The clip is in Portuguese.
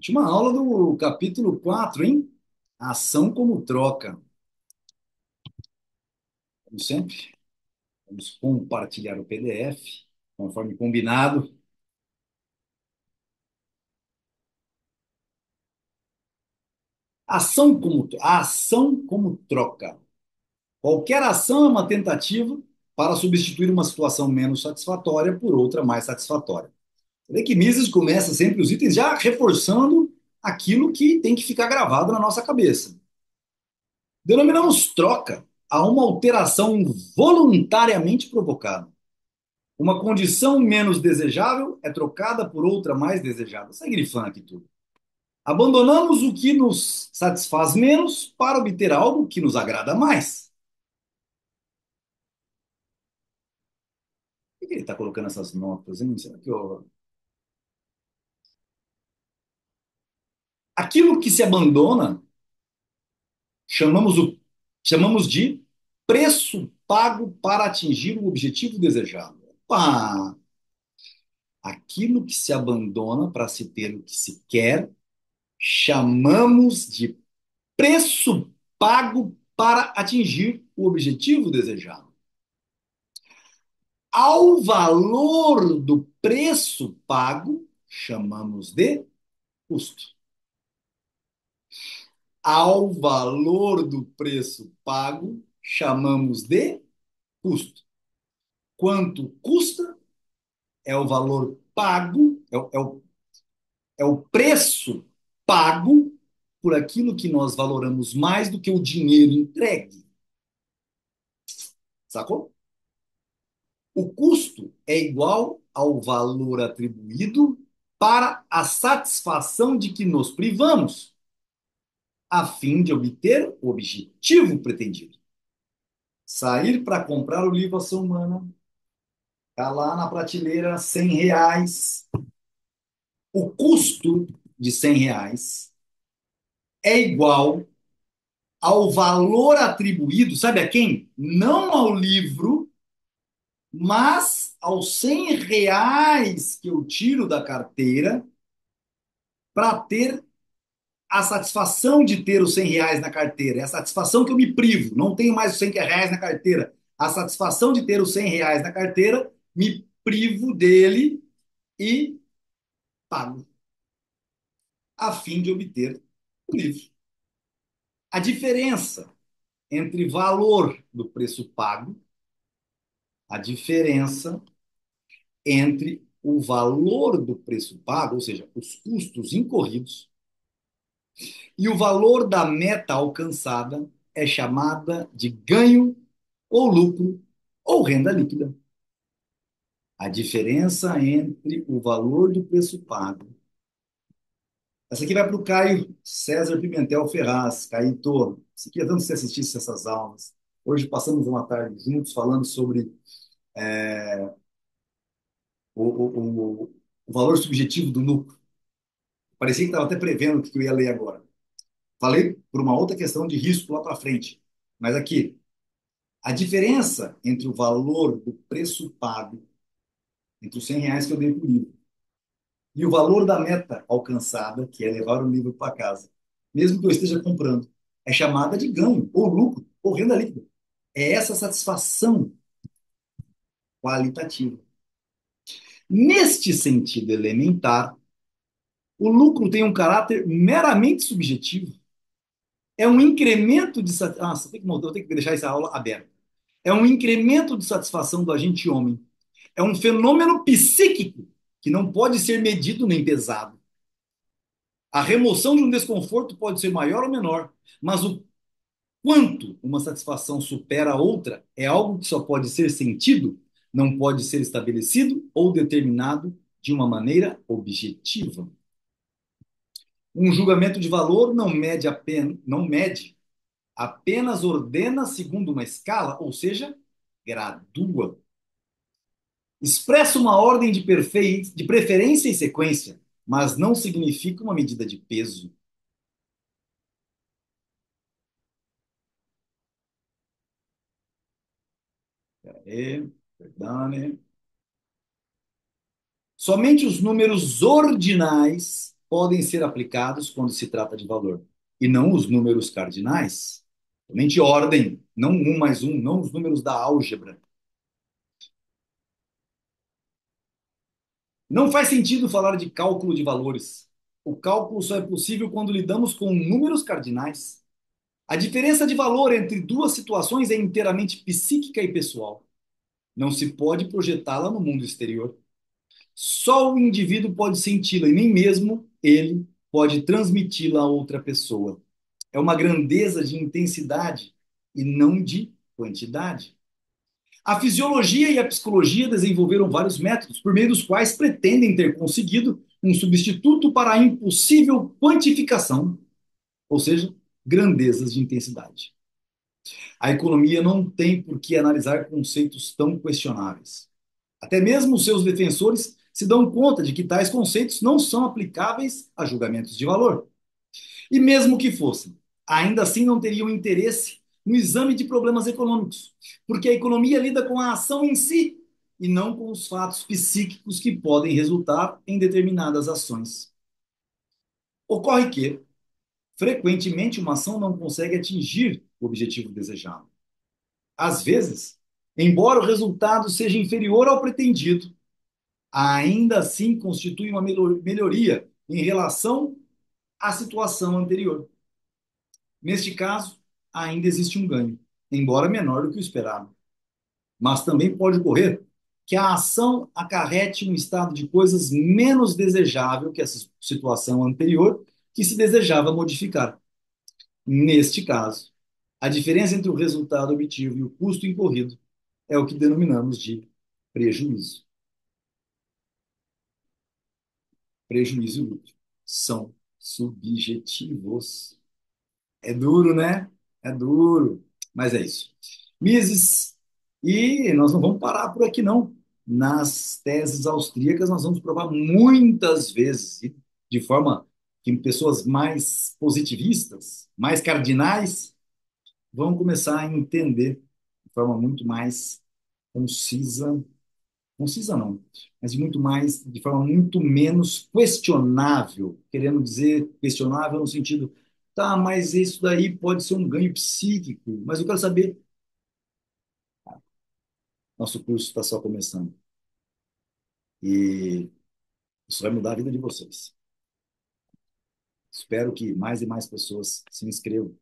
Última aula do capítulo 4, hein? Ação como troca. Como sempre, vamos compartilhar o PDF, conforme combinado. A ação como troca. Qualquer ação é uma tentativa para substituir uma situação menos satisfatória por outra mais satisfatória. Você vê que Mises começa sempre os itens já reforçando aquilo que tem que ficar gravado na nossa cabeça. Denominamos troca a uma alteração voluntariamente provocada. Uma condição menos desejável é trocada por outra mais desejada. Sai grifando aqui tudo. Abandonamos o que nos satisfaz menos para obter algo que nos agrada mais. Por que ele está colocando essas notas, hein? Será que eu... Aquilo que se abandona, chamamos, o... chamamos de preço pago para atingir o objetivo desejado. Opa! Aquilo que se abandona para se ter o que se quer, chamamos de preço pago para atingir o objetivo desejado. Ao valor do preço pago, chamamos de custo. Ao valor do preço pago, chamamos de custo. Quanto custa é o valor pago, é o preço pago por aquilo que nós valoramos mais do que o dinheiro entregue. Sacou? O custo é igual ao valor atribuído para a satisfação de que nos privamos, a fim de obter o objetivo pretendido. Sair para comprar o livro Ação Humana, está lá na prateleira, R$ 100. O custo de R$ 100 é igual ao valor atribuído, sabe a quem? Não ao livro, mas aos R$ 100 que eu tiro da carteira para ter a satisfação de ter os R$ 100 na carteira. É a satisfação que eu me privo. Não tenho mais os R$ 100 na carteira. A satisfação de ter os R$ 100 na carteira, me privo dele e pago, a fim de obter o livro. A diferença entre valor do preço pago, a diferença entre o valor do preço pago, ou seja, os custos incorridos, e o valor da meta alcançada é chamada de ganho ou lucro ou renda líquida. A diferença entre o valor do preço pago. Essa aqui vai para o Caio César Pimentel Ferraz. Caíto, isso aqui é tanto que você assistisse essas aulas. Hoje passamos uma tarde juntos falando sobre o, o, o valor subjetivo do lucro. Parecia que estava até prevendo o que eu ia ler agora. Falei por uma outra questão de risco lá para frente. Mas aqui, a diferença entre o valor do preço pago, entre os R$ 100 que eu dei para o livro, e o valor da meta alcançada, que é levar o livro para casa, mesmo que eu esteja comprando, é chamada de ganho, ou lucro, ou renda líquida. É essa satisfação qualitativa. Neste sentido elementar, o lucro tem um caráter meramente subjetivo. É um incremento de satisfação. Ah, você tem que mudar, eu tenho que deixar essa aula aberta. É um incremento de satisfação do agente homem. É um fenômeno psíquico que não pode ser medido nem pesado. A remoção de um desconforto pode ser maior ou menor, mas o quanto uma satisfação supera a outra é algo que só pode ser sentido, não pode ser estabelecido ou determinado de uma maneira objetiva. Um julgamento de valor não mede, apenas ordena segundo uma escala, ou seja, gradua. Expressa uma ordem de preferência e sequência, mas não significa uma medida de peso. Perdão. Somente os números ordinais podem ser aplicados quando se trata de valor, e não os números cardinais, somente ordem, não um mais um, não os números da álgebra. Não faz sentido falar de cálculo de valores. O cálculo só é possível quando lidamos com números cardinais. A diferença de valor entre duas situações é inteiramente psíquica e pessoal. Não se pode projetá-la no mundo exterior. Só o indivíduo pode senti-la e nem mesmo ele pode transmiti-la a outra pessoa. É uma grandeza de intensidade e não de quantidade. A fisiologia e a psicologia desenvolveram vários métodos, por meio dos quais pretendem ter conseguido um substituto para a impossível quantificação, ou seja, grandezas de intensidade. A economia não tem por que analisar conceitos tão questionáveis. Até mesmo os seus defensores se dão conta de que tais conceitos não são aplicáveis a julgamentos de valor. E mesmo que fossem, ainda assim não teriam interesse no exame de problemas econômicos, porque a economia lida com a ação em si e não com os fatos psíquicos que podem resultar em determinadas ações. Ocorre que, frequentemente, uma ação não consegue atingir o objetivo desejado. Às vezes, embora o resultado seja inferior ao pretendido, ainda assim constitui uma melhoria em relação à situação anterior. Neste caso, ainda existe um ganho, embora menor do que o esperado. Mas também pode ocorrer que a ação acarrete um estado de coisas menos desejável que essa situação anterior que se desejava modificar. Neste caso, a diferença entre o resultado obtido e o custo incorrido é o que denominamos de prejuízo. Prejuízo e lucro são subjetivos. É duro, né? É duro, mas é isso. Mises, e nós não vamos parar por aqui, não. Nas teses austríacas, nós vamos provar muitas vezes, e de forma que pessoas mais positivistas, mais cardinais, vão começar a entender de forma muito mais concisa, concisa não, mas de muito mais, de forma muito menos questionável, querendo dizer questionável no sentido, tá, mas isso daí pode ser um ganho psíquico, mas eu quero saber, nosso curso está só começando e isso vai mudar a vida de vocês. Espero que mais e mais pessoas se inscrevam